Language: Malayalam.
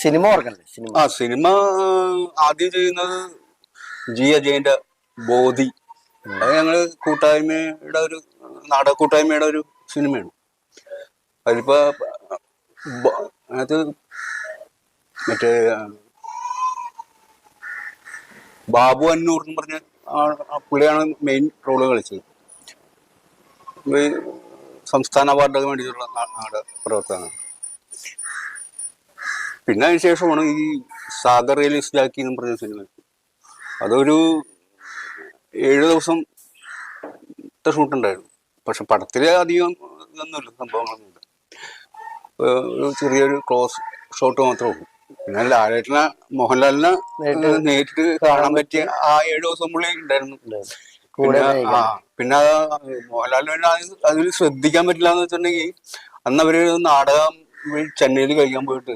സിനിമ ഓർക്കണ്ടേ? സിനിമ ആദ്യം ചെയ്യുന്നത് ജി അജയന്റെ ബോധി. അത് ഞങ്ങള് കൂട്ടായ്മയുടെ ഒരു നാടക കൂട്ടായ്മയുടെ ഒരു സിനിമയാണ്. അതിലിപ്പോ അത് മറ്റേ ബാബു അന്നൂർ എന്ന് പറഞ്ഞ പുള്ളിയാണ് മെയിൻ റോള് കളിച്ചത്. സംസ്ഥാന അവാർഡൊക്കെ വേണ്ടിയിട്ടുള്ള നാടക പ്രവർത്തനമാണ്. പിന്നെ അതിന് ശേഷമാണ് ഈ സാഗർ റിയലിസ്റ്റാക്കി എന്ന് പറഞ്ഞ സിനിമ. അതൊരു 7 ദിവസത്തെ ഷൂട്ടുണ്ടായിരുന്നു. പക്ഷെ പടത്തില് അധികം ഇതൊന്നുമില്ല, സംഭവങ്ങളൊന്നുമില്ല. ഒരു ചെറിയൊരു ക്ലോസ് ഷോട്ട് മാത്രമേ ഉള്ളൂ. പിന്നെ ലാലേട്ടനെ, മോഹൻലാലിനെ നേരിട്ട് കാണാൻ പറ്റിയ ആ 7 ദിവസം പുള്ളി ഉണ്ടായിരുന്നു. പിന്നെ മോഹൻലാലിന് അതിൽ ശ്രദ്ധിക്കാൻ പറ്റില്ല എന്ന് വെച്ചിട്ടുണ്ടെങ്കിൽ, അന്ന് അവര് നാടകം ചെന്നൈയിൽ കഴിക്കാൻ പോയിട്ട്